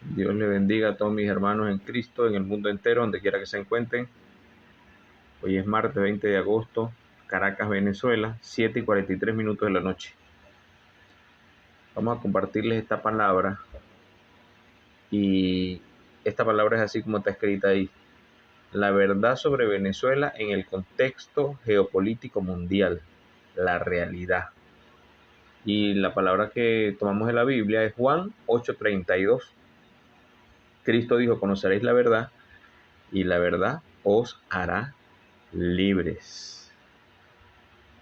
Dios le bendiga a todos mis hermanos en Cristo, en el mundo entero, donde quiera que se encuentren. Hoy es martes 20 de agosto, Caracas, Venezuela, 7:43 de la noche. Vamos a compartirles esta palabra y esta palabra es así como está escrita ahí. La verdad sobre Venezuela en el contexto geopolítico mundial, la realidad. Y la palabra que tomamos de la Biblia es Juan 8:32. Cristo dijo, conoceréis la verdad y la verdad os hará libres.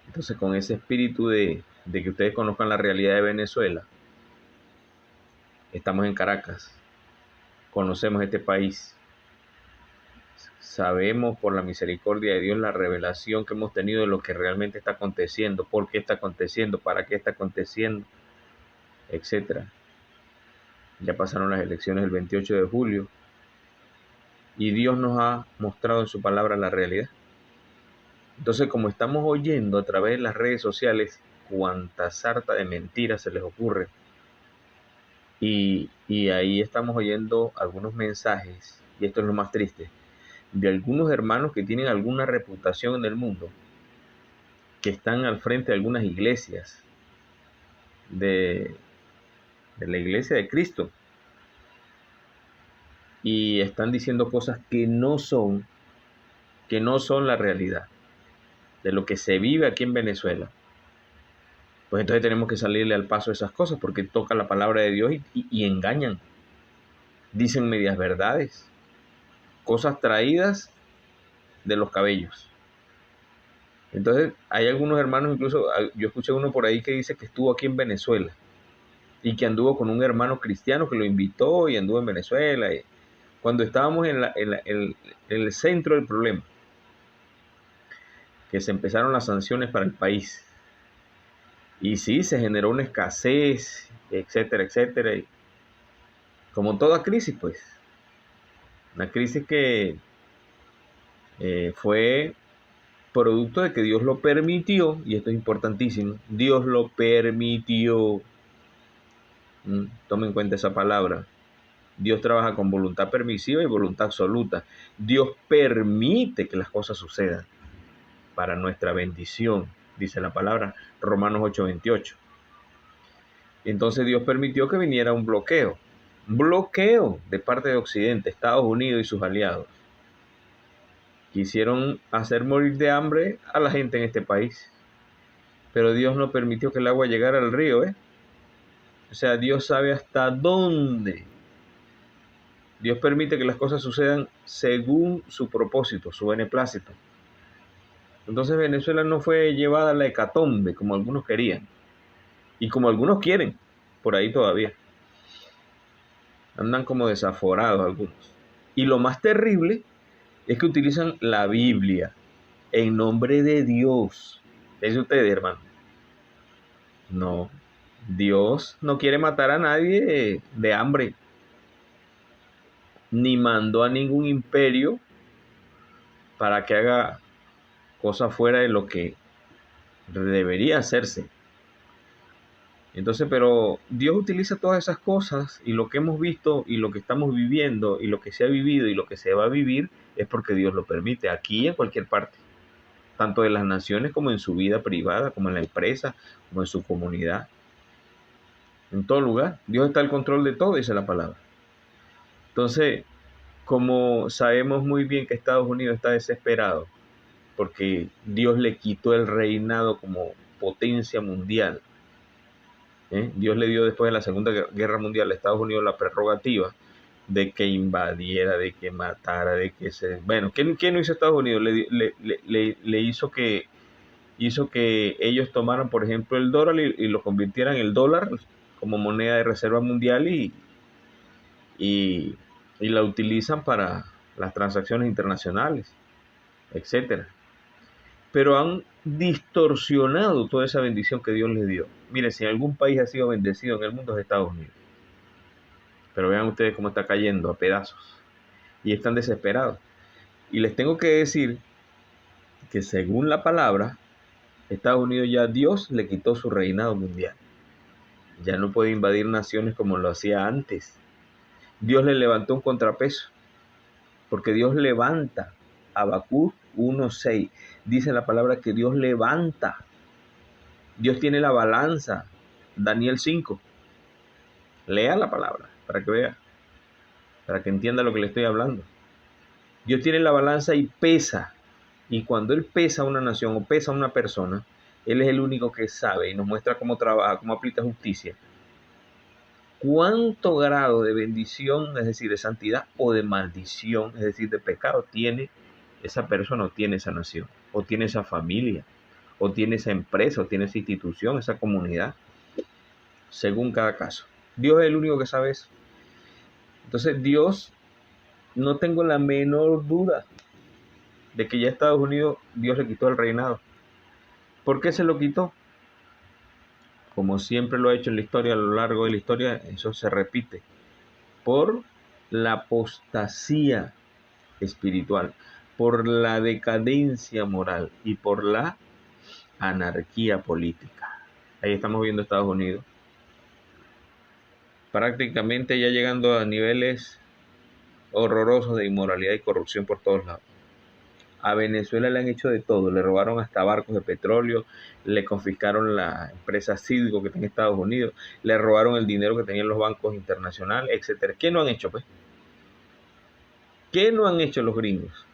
Entonces, con ese espíritu de que ustedes conozcan la realidad de Venezuela, estamos en Caracas, conocemos este país, sabemos por la misericordia de Dios la revelación que hemos tenido de lo que realmente está aconteciendo, por qué está aconteciendo, para qué está aconteciendo, etcétera. Ya pasaron las elecciones el 28 de julio y Dios nos ha mostrado en su palabra la realidad. Entonces, como estamos oyendo a través de las redes sociales cuánta sarta de mentiras se les ocurre, y ahí estamos oyendo algunos mensajes, y esto es lo más triste, de algunos hermanos que tienen alguna reputación en el mundo, que están al frente de algunas iglesias, de la iglesia de Cristo, y están diciendo cosas que no son la realidad de lo que se vive aquí en Venezuela. Pues entonces tenemos que salirle al paso a esas cosas, porque tocan la palabra de Dios y engañan, dicen medias verdades, cosas traídas de los cabellos. Entonces hay algunos hermanos, incluso yo escuché uno por ahí que dice que estuvo aquí en Venezuela y que anduvo con un hermano cristiano que lo invitó y anduvo en Venezuela, y cuando estábamos en el centro del problema, que se empezaron las sanciones para el país. Y sí, se generó una escasez, etcétera, etcétera. Y como toda crisis, pues, una crisis que fue producto de que Dios lo permitió, y esto es importantísimo, Dios lo permitió. Tomen en cuenta esa palabra. Dios trabaja con voluntad permisiva y voluntad absoluta. Dios permite que las cosas sucedan para nuestra bendición, dice la palabra, Romanos 8:28. Entonces Dios permitió que viniera un bloqueo de parte de Occidente, Estados Unidos y sus aliados. Quisieron hacer morir de hambre a la gente en este país, pero Dios no permitió que el agua llegara al río, O sea, Dios sabe hasta dónde. Dios permite que las cosas sucedan según su propósito, su beneplácito. Entonces Venezuela no fue llevada a la hecatombe como algunos querían y como algunos quieren, por ahí todavía. Andan como desaforados algunos. Y lo más terrible es que utilizan la Biblia en nombre de Dios. ¿Es ustedes, hermano? No, Dios no quiere matar a nadie de hambre, ni mandó a ningún imperio para que haga cosas fuera de lo que debería hacerse. Entonces, pero Dios utiliza todas esas cosas, y lo que hemos visto y lo que estamos viviendo y lo que se ha vivido y lo que se va a vivir es porque Dios lo permite, aquí y en cualquier parte, tanto de las naciones como en su vida privada, como en la empresa, como en su comunidad, en todo lugar. Dios está al control de todo, dice la palabra. Entonces, como sabemos muy bien que Estados Unidos está desesperado porque Dios le quitó el reinado como potencia mundial, Dios le dio después de la Segunda Guerra Mundial a Estados Unidos la prerrogativa de que invadiera, de que matara, de que se... Bueno, ¿qué no hizo Estados Unidos? Le hizo que ellos tomaran, por ejemplo, el dólar y lo convirtieran en el dólar como moneda de reserva mundial y la utilizan para las transacciones internacionales, etcétera. Pero han distorsionado toda esa bendición que Dios les dio. Mire, si algún país ha sido bendecido en el mundo es Estados Unidos. Pero vean ustedes cómo está cayendo a pedazos. Y están desesperados. Y les tengo que decir que según la palabra, Estados Unidos ya Dios le quitó su reinado mundial. Ya no puede invadir naciones como lo hacía antes. Dios le levantó un contrapeso, porque Dios levanta. Habacuc 1:6 dice la palabra que Dios levanta. Dios tiene la balanza. Daniel 5. Lea la palabra para que vea, para que entienda lo que le estoy hablando. Dios tiene la balanza y pesa. Y cuando Él pesa a una nación o pesa a una persona, Él es el único que sabe y nos muestra cómo trabaja, cómo aplica justicia. Cuánto grado de bendición, es decir, de santidad, o de maldición, es decir, de pecado, tiene esa persona, o tiene esa nación, o tiene esa familia, o tiene esa empresa, o tiene esa institución, esa comunidad, según cada caso. Dios es el único que sabe eso. Entonces Dios, no tengo la menor duda de que ya a Estados Unidos Dios le quitó el reinado. ¿Por qué se lo quitó? Como siempre lo ha hecho en la historia, a lo largo de la historia, eso se repite. Por la apostasía espiritual, por la decadencia moral y por la anarquía política. Ahí estamos viendo Estados Unidos. Prácticamente ya llegando a niveles horrorosos de inmoralidad y corrupción por todos lados. A Venezuela le han hecho de todo, le robaron hasta barcos de petróleo, le confiscaron la empresa Citgo que está en Estados Unidos, le robaron el dinero que tenían los bancos internacionales, etcétera. ¿Qué no han hecho, pues? ¿Qué no han hecho los gringos?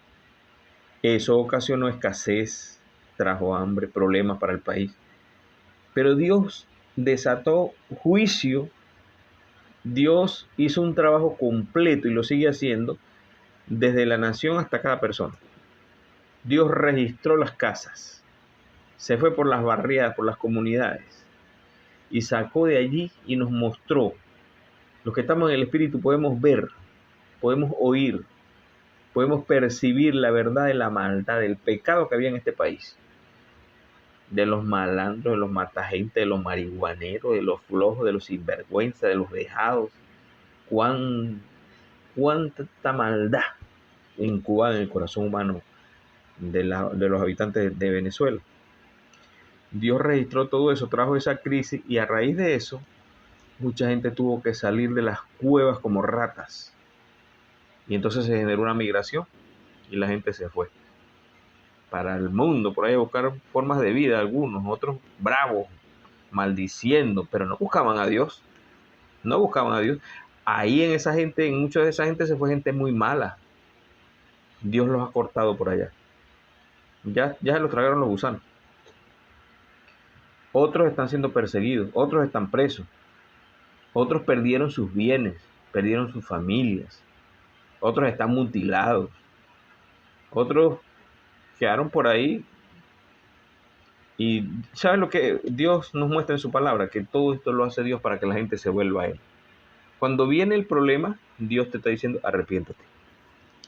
Eso ocasionó escasez, trajo hambre, problemas para el país. Pero Dios desató juicio, Dios hizo un trabajo completo y lo sigue haciendo desde la nación hasta cada persona. Dios registró las casas, se fue por las barriadas, por las comunidades y sacó de allí y nos mostró. Los que estamos en el Espíritu podemos ver, podemos oír, podemos percibir la verdad de la maldad, del pecado que había en este país. De los malandros, de los matagentes, de los marihuaneros, de los flojos, de los sinvergüenza, de los dejados. Cuánta maldad incubada en el corazón humano de los habitantes de Venezuela. Dios registró todo eso, trajo esa crisis y a raíz de eso, mucha gente tuvo que salir de las cuevas como ratas. Y entonces se generó una migración y la gente se fue para el mundo, por ahí a buscar formas de vida, algunos, otros bravos, maldiciendo, pero no buscaban a Dios, no buscaban a Dios. Ahí en esa gente, en mucha de esa gente se fue gente muy mala. Dios los ha cortado por allá. Ya se los tragaron los gusanos. Otros están siendo perseguidos, otros están presos, otros perdieron sus bienes, perdieron sus familias, otros están mutilados, otros quedaron por ahí. Y ¿sabes lo que Dios nos muestra en su palabra? Que todo esto lo hace Dios para que la gente se vuelva a Él. Cuando viene el problema, Dios te está diciendo, arrepiéntate.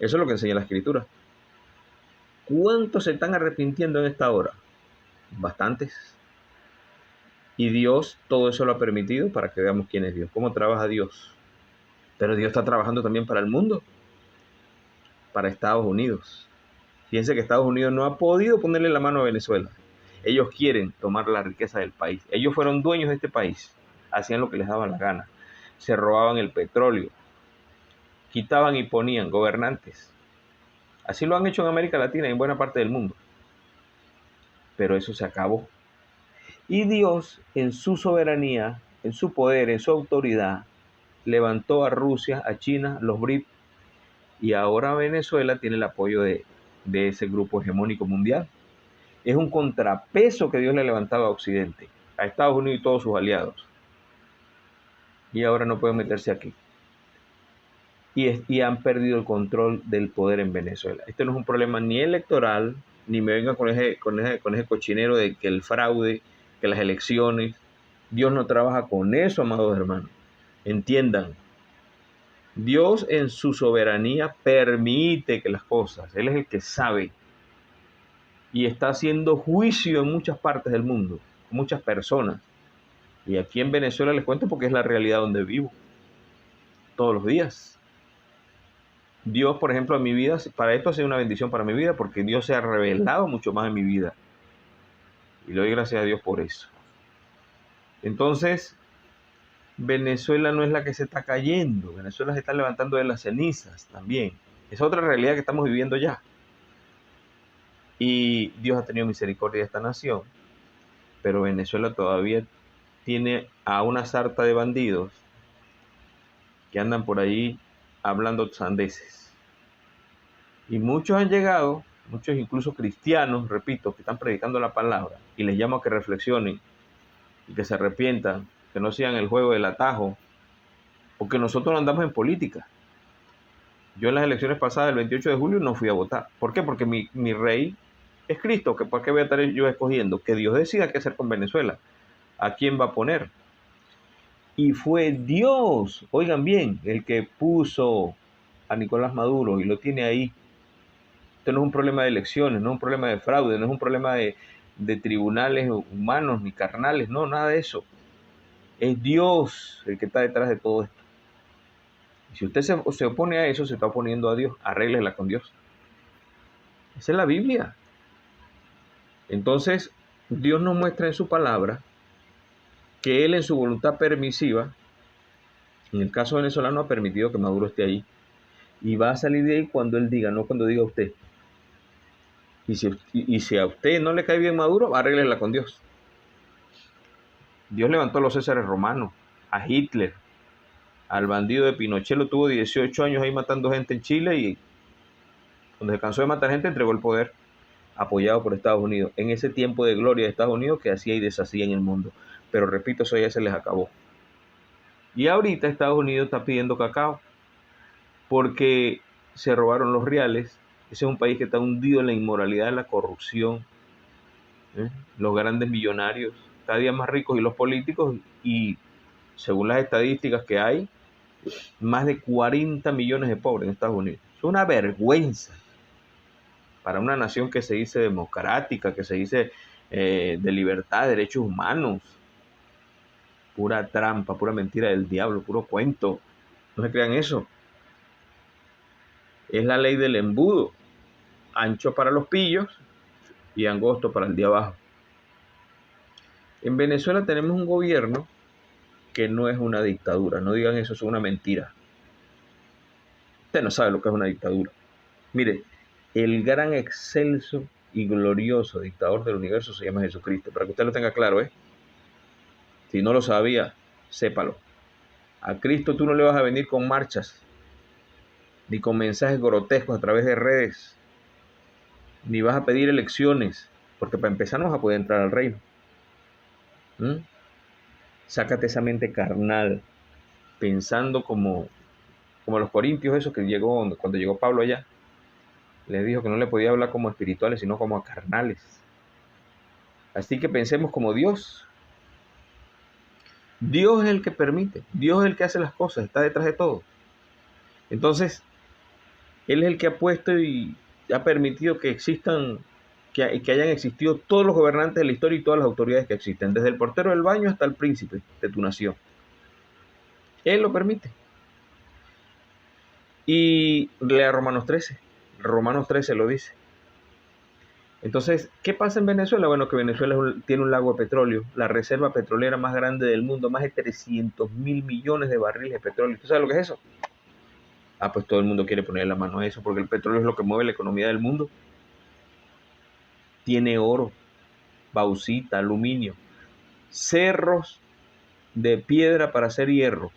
Eso es lo que enseña la Escritura. ¿Cuántos se están arrepintiendo en esta hora? Bastantes. Y Dios todo eso lo ha permitido para que veamos quién es Dios, cómo trabaja Dios. Pero Dios está trabajando también para el mundo, para Estados Unidos. Fíjense que Estados Unidos no ha podido ponerle la mano a Venezuela. Ellos quieren tomar la riqueza del país. Ellos fueron dueños de este país. Hacían lo que les daba la gana. Se robaban el petróleo. Quitaban y ponían gobernantes. Así lo han hecho en América Latina y en buena parte del mundo. Pero eso se acabó. Y Dios, en su soberanía, en su poder, en su autoridad, levantó a Rusia, a China, los BRIC, y ahora Venezuela tiene el apoyo de ese grupo hegemónico mundial. Es un contrapeso que Dios le ha levantado a Occidente, a Estados Unidos y todos sus aliados. Y ahora no pueden meterse aquí. Y han perdido el control del poder en Venezuela. Este no es un problema ni electoral, ni me vengan con ese cochinero de que el fraude, que las elecciones. Dios no trabaja con eso, amados hermanos. Entiendan. Dios en su soberanía permite que las cosas, Él es el que sabe. Y está haciendo juicio en muchas partes del mundo, muchas personas. Y aquí en Venezuela les cuento porque es la realidad donde vivo. Todos los días. Dios, por ejemplo, en mi vida, para esto ha sido una bendición para mi vida porque Dios se ha revelado mucho más en mi vida. Y le doy gracias a Dios por eso. Entonces, Venezuela no es la que se está cayendo. Venezuela se está levantando de las cenizas también. Es otra realidad que estamos viviendo ya. Y Dios ha tenido misericordia de esta nación. Pero Venezuela todavía tiene a una sarta de bandidos que andan por ahí hablando sandeces. Y muchos han llegado, muchos incluso cristianos, repito, que están predicando la palabra, y les llamo a que reflexionen y que se arrepientan, que no sigan el juego del atajo, porque nosotros no andamos en política. Yo en las elecciones pasadas, el 28 de julio, no fui a votar. ¿Por qué? Porque mi rey es Cristo. ¿Por qué voy a estar yo escogiendo? Que Dios decida qué hacer con Venezuela. ¿A quién va a poner? Y fue Dios, oigan bien, el que puso a Nicolás Maduro y lo tiene ahí. Esto no es un problema de elecciones, no es un problema de fraude, no es un problema de tribunales humanos ni carnales, no, nada de eso. Es Dios el que está detrás de todo esto. Y si usted se opone a eso, se está oponiendo a Dios. Arréglesela con Dios. Esa es la Biblia. Entonces, Dios nos muestra en su palabra que Él en su voluntad permisiva, en el caso venezolano, ha permitido que Maduro esté ahí. Y va a salir de ahí cuando Él diga, no cuando diga usted. Y si a usted no le cae bien Maduro, arréglesela con Dios. Dios levantó a los Césares romanos, a Hitler, al bandido de Pinochet, lo tuvo 18 años ahí matando gente en Chile, y cuando se cansó de matar gente entregó el poder, apoyado por Estados Unidos, en ese tiempo de gloria de Estados Unidos que hacía y deshacía en el mundo. Pero repito, eso ya se les acabó. Y ahorita Estados Unidos está pidiendo cacao porque se robaron los reales. Ese es un país que está hundido en la inmoralidad, en la corrupción. Los grandes millonarios, cada día más ricos, y los políticos, y según las estadísticas que hay, más de 40 millones de pobres en Estados Unidos. Es una vergüenza para una nación que se dice democrática, que se dice de libertad, de derechos humanos. Pura trampa, pura mentira del diablo, puro cuento. No se crean eso. Es la ley del embudo. Ancho para los pillos y angosto para el de abajo. En Venezuela tenemos un gobierno que no es una dictadura. No digan eso, es una mentira. Usted no sabe lo que es una dictadura. Mire, el gran, excelso y glorioso dictador del universo se llama Jesucristo. Para que usted lo tenga claro, Si no lo sabía, sépalo. A Cristo tú no le vas a venir con marchas, ni con mensajes grotescos a través de redes, ni vas a pedir elecciones, porque para empezar no vas a poder entrar al reino. Sácate esa mente carnal, pensando como los corintios, esos que cuando llegó Pablo allá, les dijo que no le podía hablar como espirituales, sino como a carnales. Así que pensemos como Dios. Dios es el que permite, Dios es el que hace las cosas, está detrás de todo. Entonces, Él es el que ha puesto y ha permitido que existan, que hayan existido todos los gobernantes de la historia y todas las autoridades que existen, desde el portero del baño hasta el príncipe de tu nación. Él lo permite. Y lea Romanos 13. Romanos 13 lo dice. Entonces, ¿qué pasa en Venezuela? Bueno, que Venezuela tiene un lago de petróleo, la reserva petrolera más grande del mundo, más de 300.000 millones de barriles de petróleo. ¿Tú sabes lo que es eso? Pues todo el mundo quiere poner la mano a eso, porque el petróleo es lo que mueve la economía del mundo. Tiene oro, bauxita, aluminio, cerros de piedra para hacer hierro.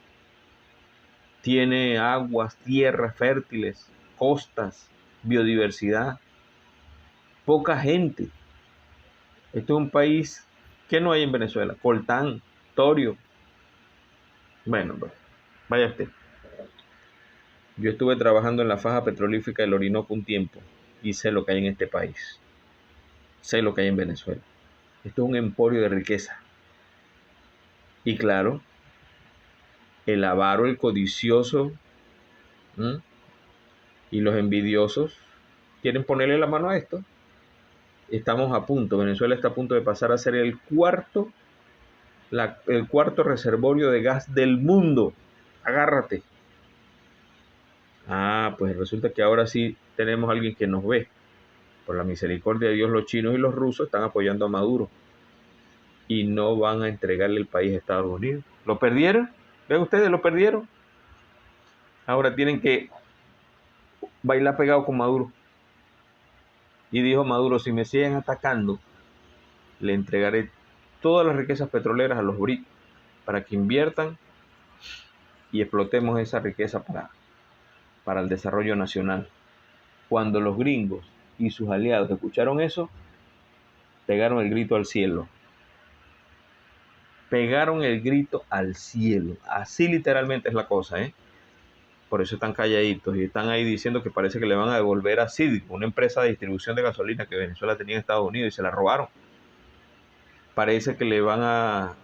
Tiene aguas, tierras fértiles, costas, biodiversidad, poca gente. Este es un país que no hay en Venezuela. Coltán, torio. Bueno, pues, vaya usted. Yo estuve trabajando en la faja petrolífera del Orinoco un tiempo y sé lo que hay en este país. Sé lo que hay en Venezuela. Esto es un emporio de riqueza. Y claro, el avaro, el codicioso, y los envidiosos quieren ponerle la mano a esto. Estamos a punto, Venezuela está a punto de pasar a ser el cuarto reservorio de gas del mundo. Agárrate. Pues resulta que ahora sí tenemos a alguien que nos ve. Por la misericordia de Dios, los chinos y los rusos están apoyando a Maduro y no van a entregarle el país a Estados Unidos. ¿Lo perdieron? Vean ustedes, lo perdieron. Ahora tienen que bailar pegado con Maduro. Y dijo Maduro, si me siguen atacando, le entregaré todas las riquezas petroleras a los BRIC para que inviertan y explotemos esa riqueza para el desarrollo nacional. Cuando los gringos y sus aliados escucharon eso, pegaron el grito al cielo. Pegaron el grito al cielo. Así literalmente es la cosa, ¿eh? Por eso están calladitos y están ahí diciendo que parece que le van a devolver a Cívico, una empresa de distribución de gasolina que Venezuela tenía en Estados Unidos y se la robaron. Parece que le van a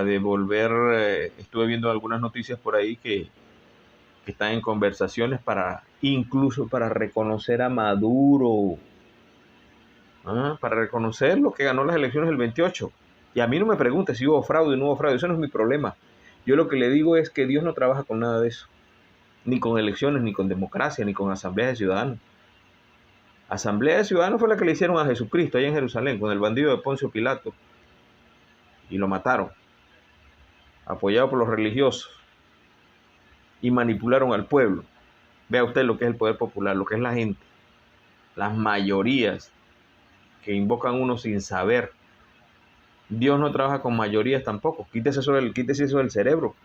devolver, estuve viendo algunas noticias por ahí que están en conversaciones incluso para reconocer a Maduro, para reconocer lo que ganó las elecciones del 28. Y a mí no me pregunte si hubo fraude o no hubo fraude, eso no es mi problema. Yo lo que le digo es que Dios no trabaja con nada de eso, ni con elecciones, ni con democracia, ni con asambleas de ciudadanos. Asamblea de ciudadanos fue la que le hicieron a Jesucristo allá en Jerusalén, con el bandido de Poncio Pilato, y lo mataron, apoyado por los religiosos, y manipularon al pueblo. Vea usted lo que es el poder popular, lo que es la gente, las mayorías que invocan uno sin saber. Dios no trabaja con mayorías tampoco, quítese eso del cerebro.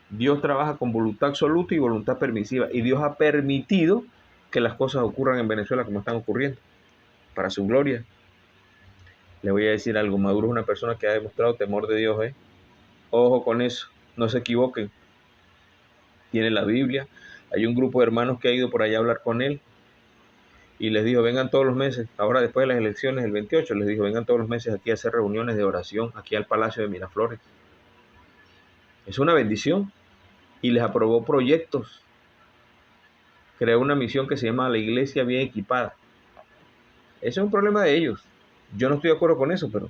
Dios trabaja con voluntad absoluta y voluntad permisiva, y Dios ha permitido que las cosas ocurran en Venezuela como están ocurriendo, para su gloria. Le voy a decir algo, Maduro es una persona que ha demostrado temor de Dios, Ojo con eso, no se equivoquen. Tiene la Biblia, hay un grupo de hermanos que ha ido por allá a hablar con él, y les dijo, vengan todos los meses, ahora después de las elecciones del 28, les dijo, vengan todos los meses aquí a hacer reuniones de oración, aquí al Palacio de Miraflores. Es una bendición, y les aprobó proyectos. Creó una misión que se llama La Iglesia Bien Equipada. Ese es un problema de ellos. Yo no estoy de acuerdo con eso, pero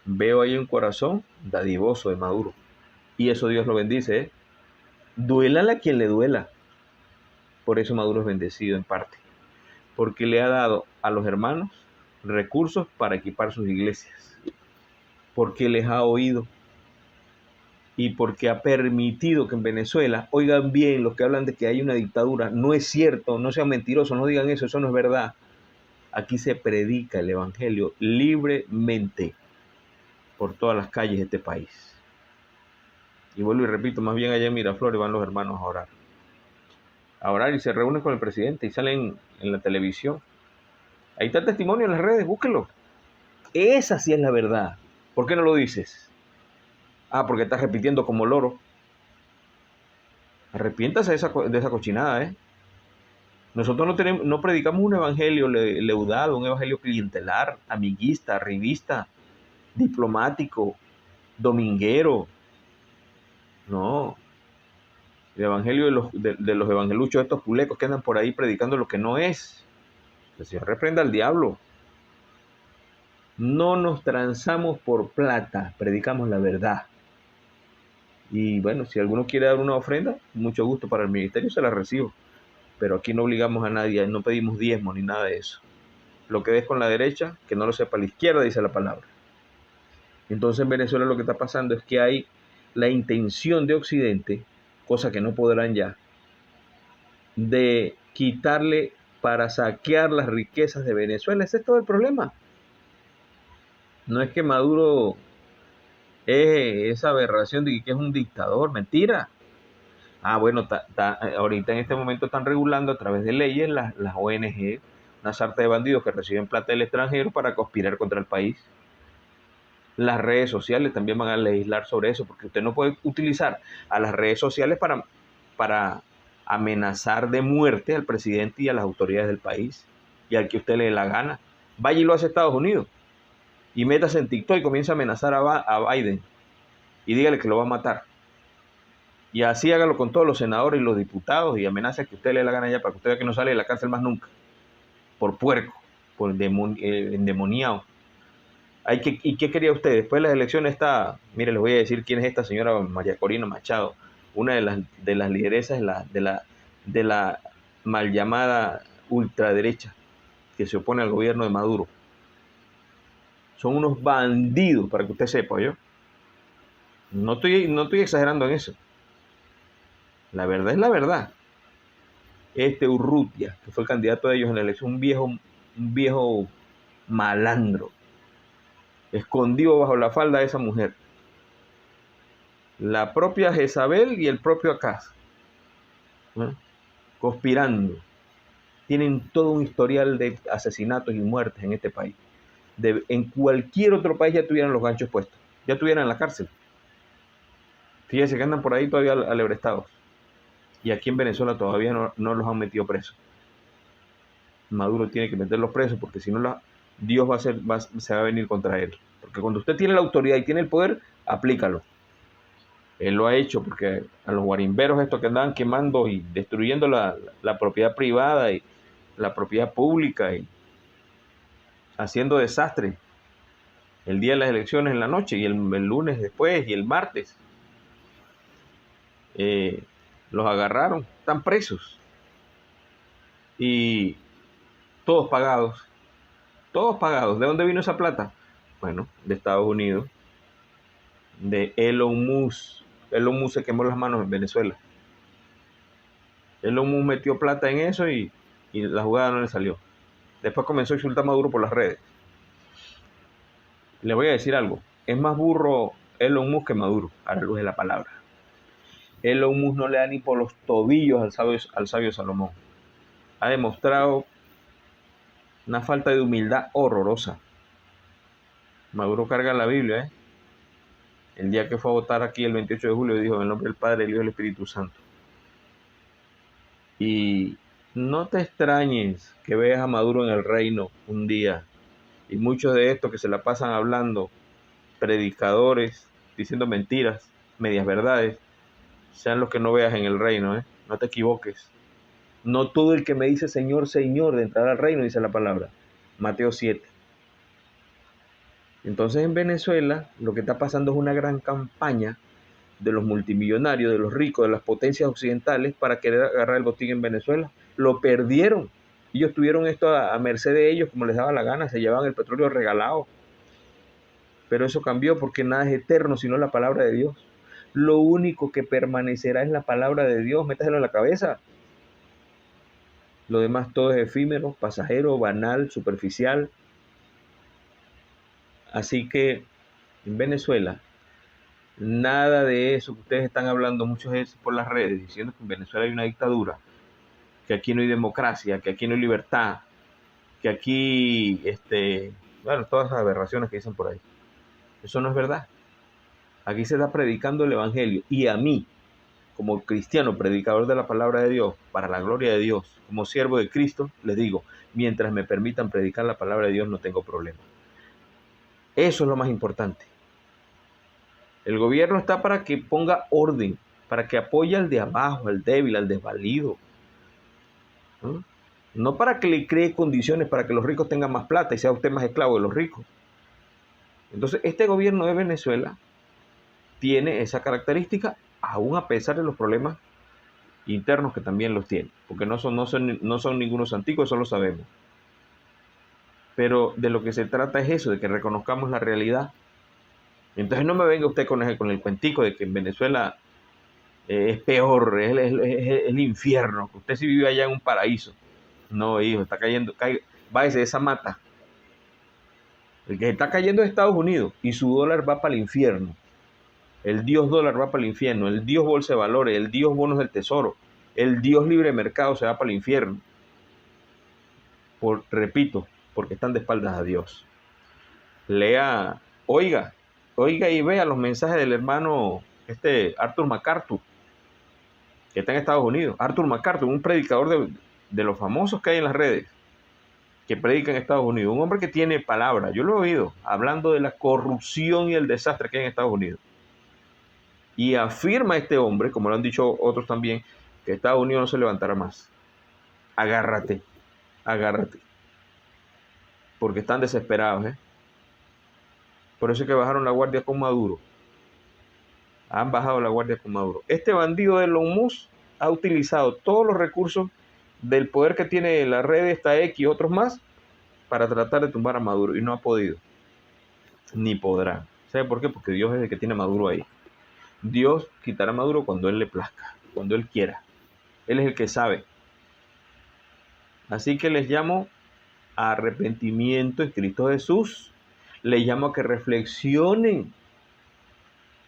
veo ahí un corazón dadivoso de Maduro. Y eso Dios lo bendice, Duélale a quien le duela. Por eso Maduro es bendecido en parte. Porque le ha dado a los hermanos recursos para equipar sus iglesias. Porque les ha oído. Y porque ha permitido que en Venezuela, oigan bien, los que hablan de que hay una dictadura, no es cierto, no sean mentirosos, no digan eso no es verdad. Aquí se predica el evangelio libremente por todas las calles de este país. Y vuelvo y repito, más bien allá en Miraflores van los hermanos a orar y se reúnen con el presidente y salen en la televisión. Ahí está el testimonio en las redes, búsquelo. Esa sí es la verdad. ¿Por qué no lo dices? Porque estás repitiendo como loro. Arrepiéntase de esa cochinada, Nosotros no predicamos un evangelio leudado, un evangelio clientelar, amiguista, arribista, diplomático, dominguero. No. El evangelio de los evangeluchos, estos pulecos que andan por ahí predicando lo que no es. Que el Señor reprenda al diablo. No nos transamos por plata, predicamos la verdad. Y bueno, si alguno quiere dar una ofrenda, mucho gusto para el ministerio, se la recibo. Pero aquí no obligamos a nadie, no pedimos diezmo ni nada de eso. Lo que des con la derecha, que no lo sepa la izquierda, dice la palabra. Entonces en Venezuela lo que está pasando es que hay la intención de Occidente, cosa que no podrán ya, de quitarle para saquear las riquezas de Venezuela. Ese es todo el problema. No es que Maduro es esa aberración de que es un dictador, mentira. Bueno, ahorita en este momento están regulando a través de leyes las ONG, una sarta de bandidos que reciben plata del extranjero para conspirar contra el país. Las redes sociales también van a legislar sobre eso, porque usted no puede utilizar a las redes sociales para amenazar de muerte al presidente y a las autoridades del país y al que usted le dé la gana. Vaya y lo hace Estados Unidos y métase en TikTok y comienza a amenazar a Biden y dígale que lo va a matar. Y así hágalo con todos los senadores y los diputados y amenaza que usted le dé la gana ya para que usted vea que no sale de la cárcel más nunca. Por puerco, por endemoniado. ¿Y qué quería usted? Después de las elecciones mire, les voy a decir quién es esta señora María Corina Machado, una de las lideresas de la mal llamada ultraderecha que se opone al gobierno de Maduro. Son unos bandidos, para que usted sepa, No estoy exagerando en eso. La verdad es la verdad. Urrutia, que fue el candidato de ellos en la elección, un viejo malandro, escondido bajo la falda de esa mujer. La propia Jezabel y el propio Acaz, ¿no? Conspirando. Tienen todo un historial de asesinatos y muertes en este país. En cualquier otro país ya tuvieran los ganchos puestos, ya estuvieran en la cárcel. Fíjense que andan por ahí todavía alebrestados. Y aquí en Venezuela todavía no los han metido presos. Maduro tiene que meterlos presos porque si no Dios se va a venir contra él. Porque cuando usted tiene la autoridad y tiene el poder, aplícalo. Él lo ha hecho porque a los guarimberos estos que andaban quemando y destruyendo la propiedad privada y la propiedad pública y haciendo desastre el día de las elecciones en la noche y el lunes después y el martes, los agarraron, están presos y todos pagados. ¿De dónde vino esa plata? Bueno, de Estados Unidos, de Elon Musk. Elon Musk se quemó las manos en Venezuela. Elon Musk metió plata en eso y la jugada no le salió. Después comenzó a insultar a Maduro por las redes. Le voy a decir algo. Es más burro Elon Musk que Maduro, a la luz de la palabra. Elon Musk no le da ni por los tobillos al sabio Salomón. Ha demostrado una falta de humildad horrorosa. Maduro carga la Biblia, ¿eh? El día que fue a votar aquí el 28 de julio dijo en el nombre del Padre, del Hijo y del Espíritu Santo. Y no te extrañes que veas a Maduro en el reino un día. Y muchos de estos que se la pasan hablando, predicadores, diciendo mentiras, medias verdades, sean los que no veas en el reino, ¿eh? No te equivoques. No todo el que me dice Señor, Señor, de entrar al reino, dice la palabra. Mateo 7. Entonces en Venezuela lo que está pasando es una gran campaña de los multimillonarios, de los ricos, de las potencias occidentales para querer agarrar el botín en Venezuela. Lo perdieron. Ellos tuvieron esto a merced de ellos como les daba la gana, se llevaban el petróleo regalado. Pero eso cambió porque nada es eterno sino la palabra de Dios. Lo único que permanecerá es la palabra de Dios, métaselo en la cabeza. Lo demás todo es efímero, pasajero, banal, superficial. Así que en Venezuela, nada de eso que ustedes están hablando muchas veces por las redes, diciendo que en Venezuela hay una dictadura, que aquí no hay democracia, que aquí no hay libertad, que aquí, bueno, todas las aberraciones que dicen por ahí. Eso no es verdad. Aquí se está predicando el evangelio. Y a mí, como cristiano, predicador de la palabra de Dios, para la gloria de Dios, como siervo de Cristo, les digo, mientras me permitan predicar la palabra de Dios, no tengo problema. Eso es lo más importante. El gobierno está para que ponga orden, para que apoye al de abajo, al débil, al desvalido. No para que le cree condiciones para que los ricos tengan más plata y sea usted más esclavo de los ricos. Entonces, este gobierno de Venezuela tiene esa característica, aún a pesar de los problemas internos que también los tiene, porque no son ningunos antiguos, eso lo sabemos. Pero de lo que se trata es eso, de que reconozcamos la realidad. Entonces no me venga usted con el cuentico de que en Venezuela es peor, es el infierno, que usted sí vive allá en un paraíso. No, hijo, está cayendo, váyase de esa mata. El que está cayendo es Estados Unidos y su dólar va para el infierno. El Dios dólar va para el infierno, el Dios bolsa de valores, el Dios bonos del tesoro, el Dios libre mercado se va para el infierno. Repito, porque están de espaldas a Dios. Lea, oiga y vea los mensajes del hermano Arthur MacArthur, que está en Estados Unidos. Arthur MacArthur, un predicador de los famosos que hay en las redes, que predica en Estados Unidos. Un hombre que tiene palabra, yo lo he oído, hablando de la corrupción y el desastre que hay en Estados Unidos. Y afirma este hombre, como lo han dicho otros también, que Estados Unidos no se levantará más. Agárrate. Porque están desesperados, ¿eh? Por eso es que bajaron la guardia con Maduro. Han bajado la guardia con Maduro. Este bandido de Elon Musk ha utilizado todos los recursos del poder que tiene la red esta X y otros más para tratar de tumbar a Maduro. Y no ha podido. Ni podrá. ¿Sabe por qué? Porque Dios es el que tiene a Maduro ahí. Dios quitará a Maduro cuando Él le plazca, cuando Él quiera. Él es el que sabe. Así que les llamo a arrepentimiento en Cristo Jesús. Les llamo a que reflexionen,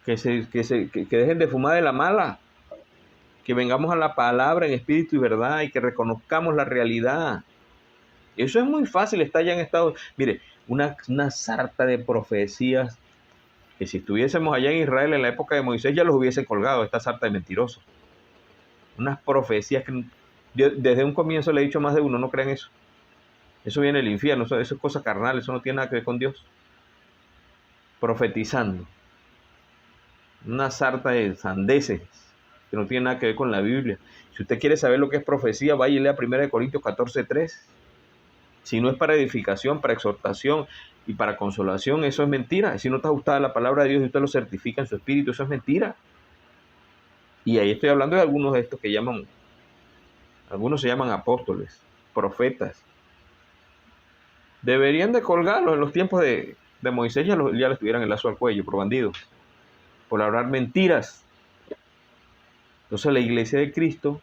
que dejen de fumar de la mala, que vengamos a la palabra en espíritu y verdad y que reconozcamos la realidad. Eso es muy fácil, está ya en Estados Unidos. Mire, una sarta de profecías que si estuviésemos allá en Israel en la época de Moisés ya los hubiesen colgado, esta sarta de mentirosos. Unas profecías que desde un comienzo le he dicho a más de uno, no crean eso. Eso viene del infierno, eso es cosa carnal, eso no tiene nada que ver con Dios. Profetizando. Una sarta de sandeces que no tiene nada que ver con la Biblia. Si usted quiere saber lo que es profecía, vaya y lea 1 Corintios 14:3. Si no es para edificación, para exhortación y para consolación, eso es mentira. Si no está ajustada a la palabra de Dios y usted lo certifica en su espíritu, eso es mentira. Y ahí estoy hablando de algunos de estos que llaman, algunos se llaman apóstoles, profetas. Deberían de colgarlos en los tiempos de Moisés, ya les tuvieran el lazo al cuello por bandidos, por hablar mentiras. Entonces la iglesia de Cristo,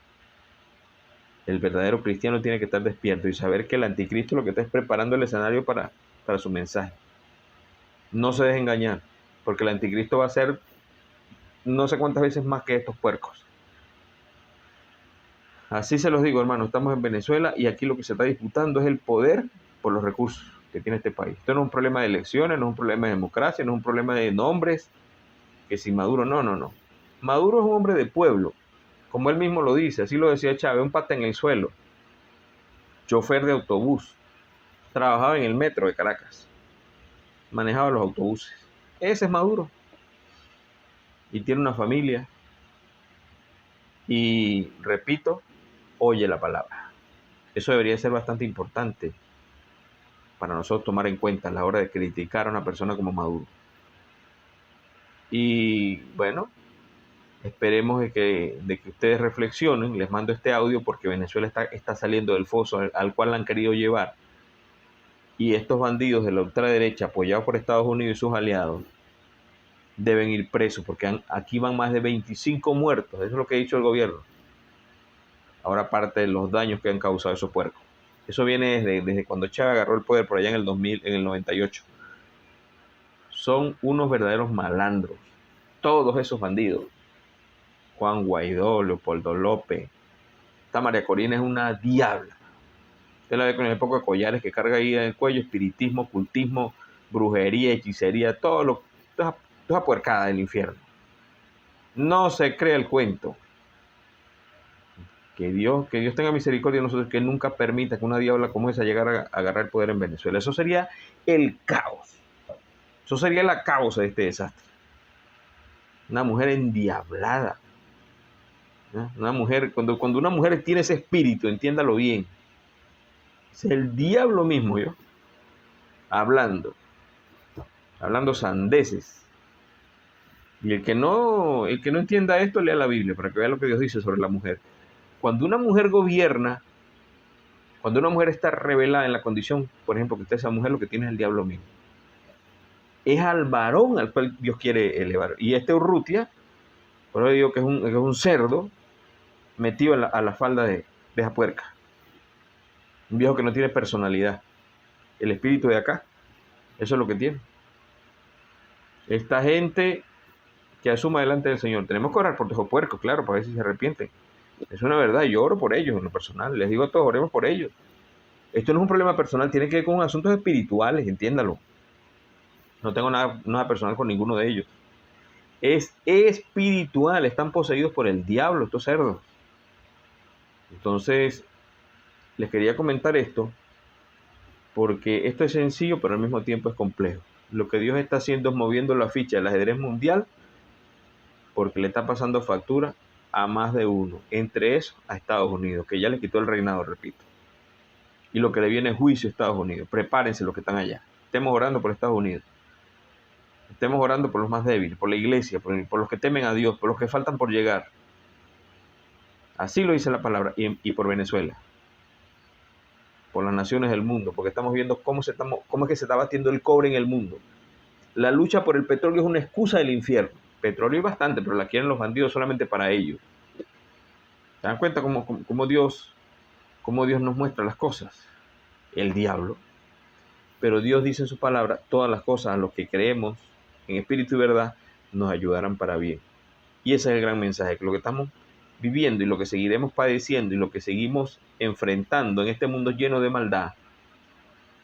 el verdadero cristiano, tiene que estar despierto y saber que el anticristo lo que está es preparando el escenario para su mensaje. No se deje engañar, porque el anticristo va a ser no sé cuántas veces más que estos puercos. Así se los digo, hermano, estamos en Venezuela y aquí lo que se está disputando es el poder por los recursos que tiene este país. Esto no es un problema de elecciones, no es un problema de democracia, no es un problema de nombres, que si Maduro, no. Maduro es un hombre de pueblo, como él mismo lo dice, así lo decía Chávez, un pata en el suelo, chofer de autobús, trabajaba en el metro de Caracas, manejaba los autobuses. Ese es Maduro. Y tiene una familia. Y repito, oye la palabra. Eso debería ser bastante importante para nosotros tomar en cuenta a la hora de criticar a una persona como Maduro. Y bueno, esperemos de que ustedes reflexionen. Les mando este audio porque Venezuela está saliendo del foso al cual la han querido llevar. Y estos bandidos de la ultraderecha, apoyados por Estados Unidos y sus aliados, deben ir presos porque aquí van más de 25 muertos. Eso es lo que ha dicho el gobierno. Ahora aparte de los daños que han causado esos puercos. Eso viene desde cuando Chávez agarró el poder por allá en el 2000, en el 98. Son unos verdaderos malandros. Todos esos bandidos. Juan Guaidó, Leopoldo López. Esta María Corina es una diabla. Usted la ve con el poco de collares que carga ahí en el cuello, espiritismo, ocultismo, brujería, hechicería, toda puercada del infierno. No se cree el cuento. Que Dios tenga misericordia de nosotros, que nunca permita que una diabla como esa llegara a agarrar el poder en Venezuela. Eso sería el caos. Eso sería la causa de este desastre. Una mujer endiablada. ¿No? Una mujer, cuando una mujer tiene ese espíritu, entiéndalo bien, es el diablo mismo, yo, hablando sandeces. Y el que no entienda esto, lea la Biblia para que vea lo que Dios dice sobre la mujer. Cuando una mujer gobierna, cuando una mujer está revelada en la condición, por ejemplo, que usted esa mujer, lo que tiene es el diablo mismo. Es al varón al cual Dios quiere elevar. Y este Urrutia, por eso digo que es un cerdo metido a la falda de esa puerca. Un viejo que no tiene personalidad. El espíritu de acá, eso es lo que tiene. Esta gente que asuma delante del Señor. Tenemos que orar por los puercos, claro, para ver si se arrepienten. Es una verdad, yo oro por ellos en lo personal. Les digo a todos, oremos por ellos. Esto no es un problema personal, tiene que ver con asuntos espirituales, entiéndalo. No tengo nada personal con ninguno de ellos. Es espiritual, están poseídos por el diablo estos cerdos. Entonces, les quería comentar esto, porque esto es sencillo, pero al mismo tiempo es complejo. Lo que Dios está haciendo es moviendo la ficha del ajedrez mundial, porque le está pasando factura a más de uno, entre esos a Estados Unidos, que ya le quitó el reinado, repito. Y lo que le viene es juicio a Estados Unidos. Prepárense los que están allá. Estemos orando por Estados Unidos. Estemos orando por los más débiles, por la iglesia, por los que temen a Dios, por los que faltan por llegar. Así lo dice la palabra, y por Venezuela, por las naciones del mundo, porque estamos viendo cómo es que se está batiendo el cobre en el mundo. La lucha por el petróleo es una excusa del infierno. Petróleo hay bastante, pero la quieren los bandidos solamente para ellos. ¿Se dan cuenta cómo Dios nos muestra las cosas? El diablo. Pero Dios dice en su palabra, todas las cosas a los que creemos en espíritu y verdad nos ayudarán para bien. Y ese es el gran mensaje, que lo que estamos viviendo y lo que seguiremos padeciendo y lo que seguimos enfrentando en este mundo lleno de maldad,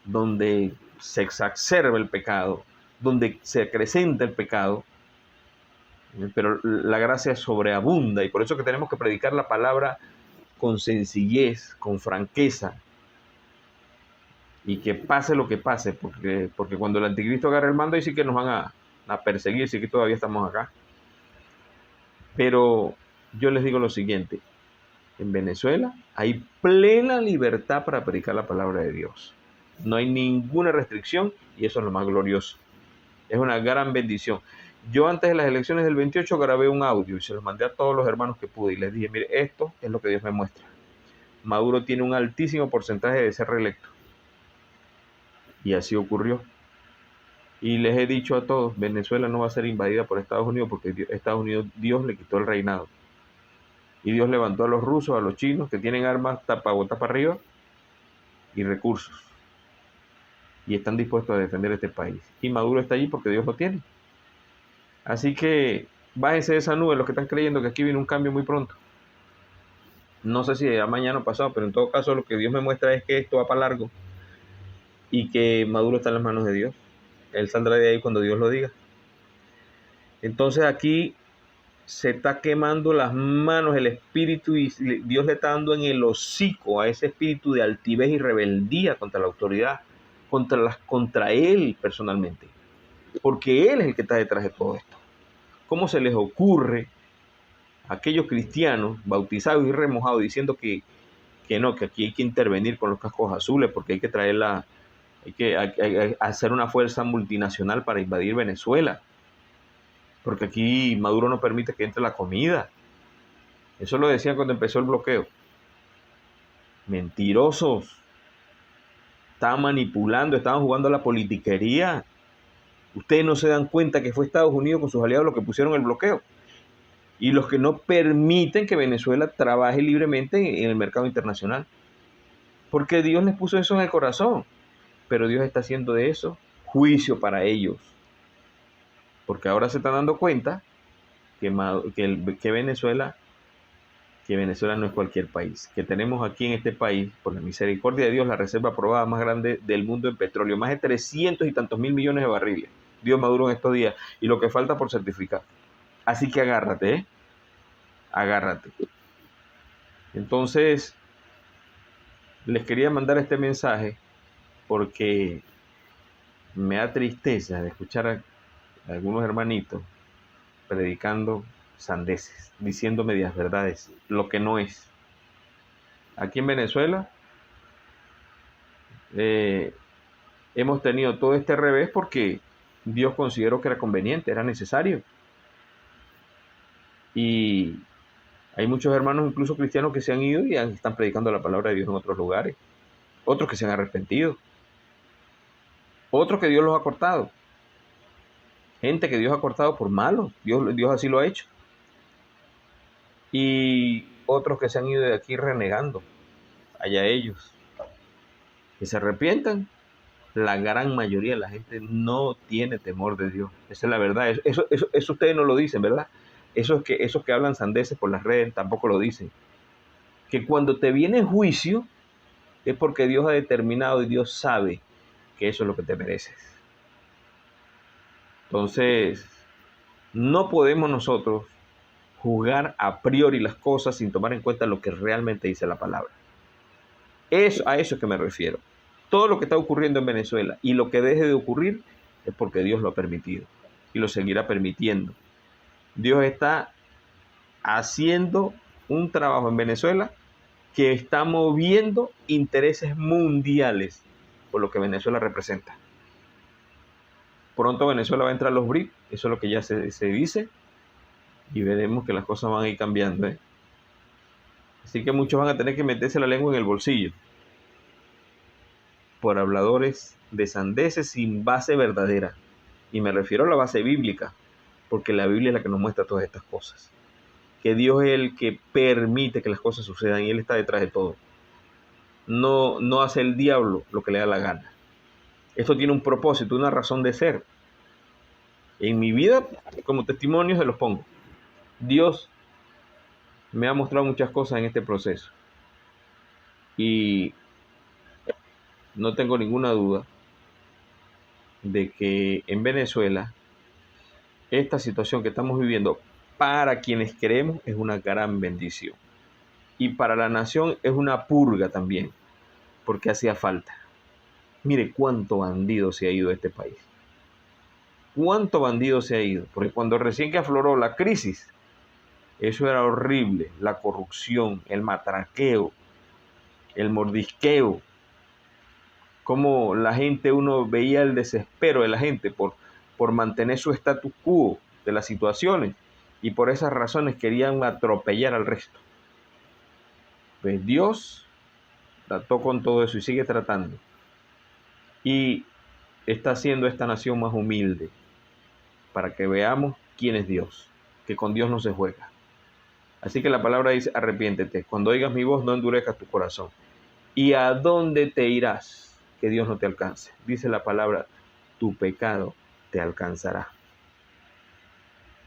donde se exacerba el pecado, donde se acrecenta el pecado, pero la gracia sobreabunda, y por eso que tenemos que predicar la palabra con sencillez, con franqueza, y que pase lo que pase, porque cuando el anticristo agarre el mando, ahí sí que nos van a perseguir, sí que todavía estamos acá. Pero yo les digo lo siguiente, en Venezuela hay plena libertad para predicar la palabra de Dios. No hay ninguna restricción y eso es lo más glorioso. Es una gran bendición. Yo antes de las elecciones del 28 grabé un audio y se los mandé a todos los hermanos que pude y les dije, mire, esto es lo que Dios me muestra. Maduro tiene un altísimo porcentaje de ser reelecto. Y así ocurrió. Y les he dicho a todos, Venezuela no va a ser invadida por Estados Unidos porque Estados Unidos, Dios le quitó el reinado. Y Dios levantó a los rusos, a los chinos, que tienen armas botas para arriba y recursos. Y están dispuestos a defender este país. Y Maduro está allí porque Dios lo tiene. Así que bájense de esa nube los que están creyendo que aquí viene un cambio muy pronto. No sé si ya mañana o pasado, pero en todo caso lo que Dios me muestra es que esto va para largo y que Maduro está en las manos de Dios. Él saldrá de ahí cuando Dios lo diga. Entonces aquí se está quemando las manos el espíritu y Dios le está dando en el hocico a ese espíritu de altivez y rebeldía contra la autoridad, contra él personalmente, porque él es el que está detrás de todo esto. ¿Cómo se les ocurre a aquellos cristianos bautizados y remojados diciendo que no, que aquí hay que intervenir con los cascos azules porque hay que hay que hacer una fuerza multinacional para invadir Venezuela? Porque aquí Maduro no permite que entre la comida. Eso lo decían cuando empezó el bloqueo. Mentirosos. Estaban manipulando, estaban jugando a la politiquería. Ustedes no se dan cuenta que fue Estados Unidos con sus aliados los que pusieron el bloqueo. Y los que no permiten que Venezuela trabaje libremente en el mercado internacional. Porque Dios les puso eso en el corazón. Pero Dios está haciendo de eso juicio para ellos. Porque ahora se están dando cuenta que Venezuela no es cualquier país, que tenemos aquí en este país, por la misericordia de Dios, la reserva aprobada más grande del mundo en petróleo, más de 300 y tantos mil millones de barriles, dio Maduro en estos días, y lo que falta por certificar. Así que agárrate, agárrate. Entonces, les quería mandar este mensaje porque me da tristeza de escuchar a algunos hermanitos predicando sandeces, diciendo medias verdades, lo que no es. Aquí en Venezuela hemos tenido todo este revés porque Dios consideró que era conveniente, era necesario. Y hay muchos hermanos, incluso cristianos, que se han ido y están predicando la palabra de Dios en otros lugares. Otros que se han arrepentido. Otros que Dios los ha cortado. Gente que Dios ha cortado por malos. Dios así lo ha hecho. Y otros que se han ido de aquí renegando. Allá ellos. Que se arrepientan. La gran mayoría de la gente no tiene temor de Dios. Esa es la verdad. Eso ustedes no lo dicen, ¿verdad? Esos que hablan sandeces por las redes tampoco lo dicen. Que cuando te viene juicio es porque Dios ha determinado y Dios sabe que eso es lo que te mereces. Entonces, no podemos nosotros juzgar a priori las cosas sin tomar en cuenta lo que realmente dice la palabra. A eso es que me refiero. Todo lo que está ocurriendo en Venezuela y lo que deje de ocurrir es porque Dios lo ha permitido y lo seguirá permitiendo. Dios está haciendo un trabajo en Venezuela que está moviendo intereses mundiales por lo que Venezuela representa. Pronto Venezuela va a entrar a los BRICS, eso es lo que ya se dice, y veremos que las cosas van a ir cambiando. Así que muchos van a tener que meterse la lengua en el bolsillo por habladores de sandeces sin base verdadera. Y me refiero a la base bíblica, porque la Biblia es la que nos muestra todas estas cosas. Que Dios es el que permite que las cosas sucedan y Él está detrás de todo. No hace el diablo lo que le da la gana. Esto tiene un propósito, una razón de ser. En mi vida, como testimonio, se los pongo. Dios me ha mostrado muchas cosas en este proceso. Y no tengo ninguna duda de que en Venezuela, esta situación que estamos viviendo, para quienes queremos, es una gran bendición. Y para la nación es una purga también, porque hacía falta. Mire cuánto bandido se ha ido de este país. Cuánto bandido se ha ido. Porque cuando recién que afloró la crisis, eso era horrible. La corrupción, el matraqueo, el mordisqueo. Cómo la gente, uno veía el desespero de la gente por mantener su status quo de las situaciones. Y por esas razones querían atropellar al resto. Pues Dios trató con todo eso y sigue tratando. Y está haciendo esta nación más humilde para que veamos quién es Dios, que con Dios no se juega. Así que la palabra dice, arrepiéntete. Cuando oigas mi voz, no endurezcas tu corazón. ¿Y a dónde te irás? Que Dios no te alcance. Dice la palabra, tu pecado te alcanzará.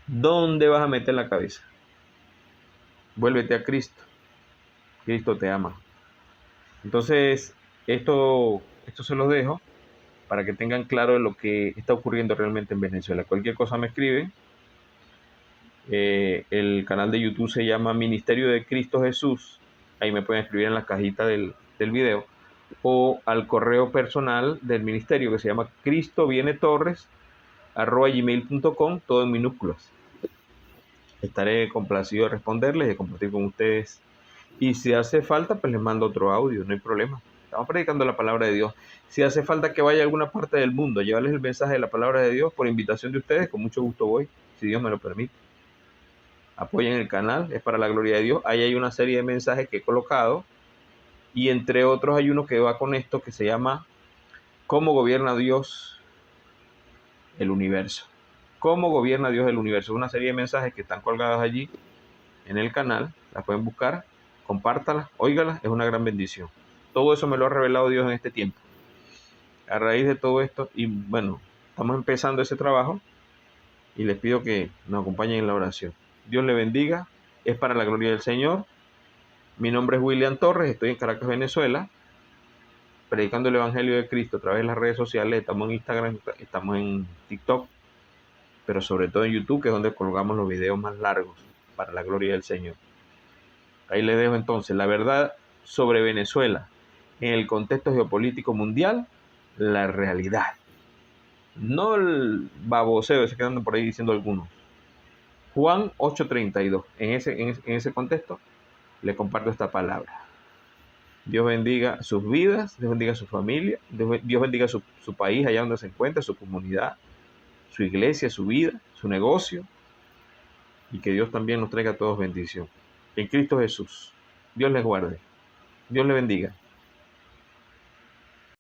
¿Dónde vas a meter la cabeza? Vuélvete a Cristo. Cristo te ama. Entonces, esto se los dejo para que tengan claro lo que está ocurriendo realmente en Venezuela. Cualquier cosa me escriben. El canal de YouTube se llama Ministerio de Cristo Jesús. Ahí me pueden escribir en la cajita del video. O al correo personal del ministerio que se llama cristovienetorres@gmail.com, todo en minúsculas. Estaré complacido de responderles y de compartir con ustedes. Y si hace falta, pues les mando otro audio, no hay problema. Estamos predicando la palabra de Dios. Si hace falta que vaya a alguna parte del mundo a llevarles el mensaje de la palabra de Dios por invitación de ustedes, con mucho gusto voy, si Dios me lo permite. Apoyen el canal, es para la gloria de Dios. Ahí hay una serie de mensajes que he colocado y entre otros hay uno que va con esto que se llama ¿Cómo gobierna Dios el universo? ¿Cómo gobierna Dios el universo? Una serie de mensajes que están colgados allí en el canal, las pueden buscar, compártalas, óigalas, es una gran bendición. Todo eso me lo ha revelado Dios en este tiempo. A raíz de todo esto, y bueno, estamos empezando ese trabajo y les pido que nos acompañen en la oración. Dios le bendiga, es para la gloria del Señor. Mi nombre es William Torres, estoy en Caracas, Venezuela, predicando el Evangelio de Cristo a través de las redes sociales. Estamos en Instagram, estamos en TikTok, pero sobre todo en YouTube, que es donde colgamos los videos más largos para la gloria del Señor. Ahí les dejo entonces la verdad sobre Venezuela en el contexto geopolítico mundial, la realidad. No el baboseo ese que andan por ahí diciendo algunos. Juan 8:32. En ese contexto le comparto esta palabra. Dios bendiga sus vidas, Dios bendiga su familia, Dios bendiga su país allá donde se encuentra, su comunidad, su iglesia, su vida, su negocio. Y que Dios también nos traiga a todos bendición. En Cristo Jesús. Dios les guarde. Dios les bendiga.